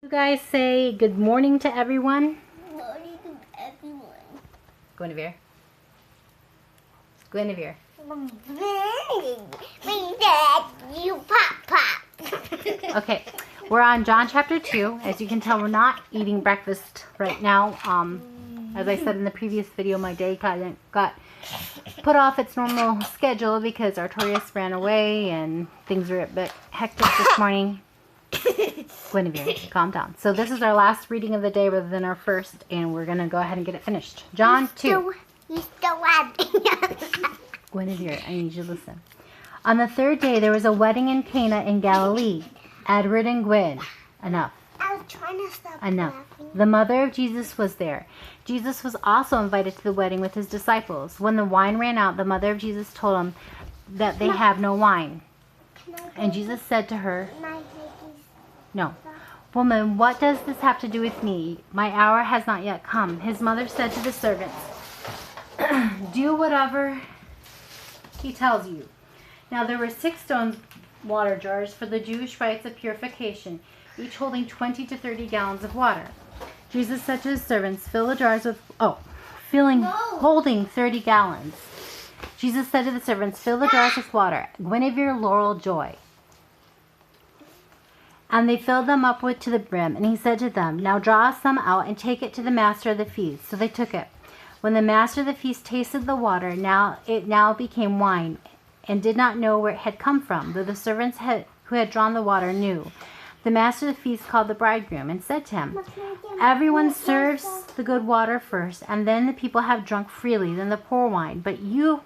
You guys say good morning to everyone. Good morning to everyone. Guinevere. Guinevere. My dad, you pop. Okay, we're on John chapter 2. As you can tell, we're not eating breakfast right now. As I said in the previous video, my day got put off its normal schedule because Artorias ran away and things were a bit hectic this morning. Guinevere, calm down. So this is our last reading of the day rather than our first, and we're going to go ahead and get it finished. John 2. You still laughing. Guinevere, I need you to listen. On the third day, there was a wedding in Cana in Galilee. Edward and Gwyn. Enough. I was trying to stop Enough. laughing. The mother of Jesus was there. Jesus was also invited to the wedding with his disciples. When the wine ran out, the mother of Jesus told him that they have no wine. And Jesus said to her, "No. Woman, what does this have to do with me? My hour has not yet come." His mother said to the servants, "Do whatever he tells you." Now there were 6 stone water jars for the Jewish rites of purification, each holding 20 to 30 gallons of water. Jesus said to his servants, "Fill the jars with, holding 30 gallons." Jesus said to the servants, "Fill the jars with water." Guinevere, Laurel, Joy. And they filled them up to the brim. And he said to them, "Now draw some out and take it to the master of the feast." So they took it. When the master of the feast tasted the water, it now became wine, and did not know where it had come from, though the servants who had drawn the water knew. The master of the feast called the bridegroom and said to him, "Everyone serves the good water first, and then the people have drunk freely, then the poor wine. But you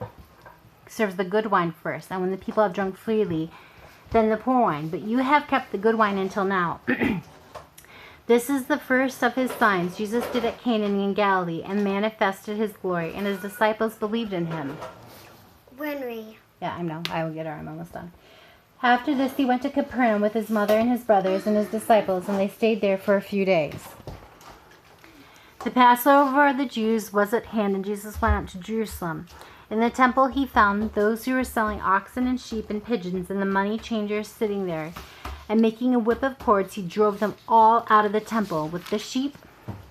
serve the good wine first, and when the people have drunk freely, then the poor wine. But you have kept the good wine until now." This is the first of his signs Jesus did at Cana in Galilee, and manifested his glory, and his disciples believed in him. Henry. Yeah, I know. I will get her. I'm almost done. After this, he went to Capernaum with his mother and his brothers and his disciples, and they stayed there for a few days. The Passover of the Jews was at hand, and Jesus went up to Jerusalem. In the temple, he found those who were selling oxen and sheep and pigeons, and the money changers sitting there. And making a whip of cords, he drove them all out of the temple with the sheep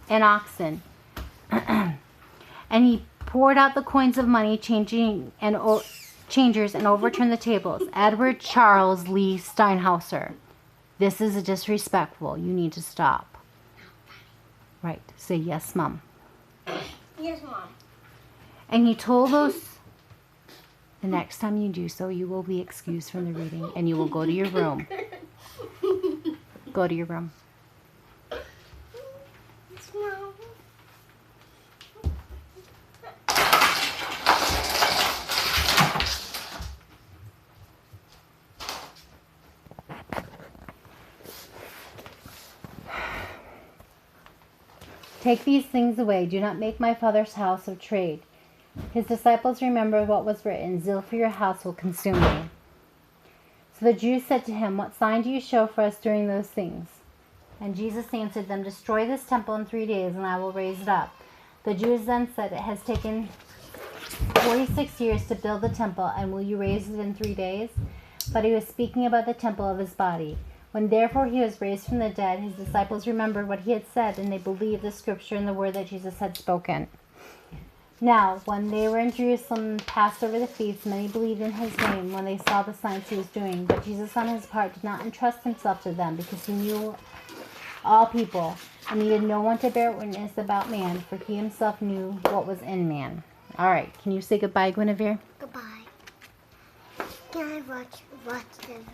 and oxen. And he poured out the coins of money changers and overturned the tables. Edward Charles Lee Steinhauser. This is disrespectful. You need to stop. Right. Say yes, Mom. Yes, Mom. And he told those, the next time you do so, you will be excused from the reading, and you will go to your room. Go to your room. Yes, Mom. Take these things away. Do not make my Father's house of trade. His disciples remembered what was written, "Zeal for your house will consume me." So the Jews said to him, "What sign do you show for us during those things?" And Jesus answered them, "Destroy this temple in 3 days, and I will raise it up." The Jews then said, "It has taken 46 years to build the temple, and will you raise it in 3 days?" But he was speaking about the temple of his body. When therefore he was raised from the dead, his disciples remembered what he had said, and they believed the scripture and the word that Jesus had spoken. Now, when they were in Jerusalem and passed over the feast, many believed in his name when they saw the signs he was doing. But Jesus on his part did not entrust himself to them, because he knew all people, and needed no one to bear witness about man, for he himself knew what was in man. All right, can you say goodbye, Guinevere? Goodbye. Can I watch this?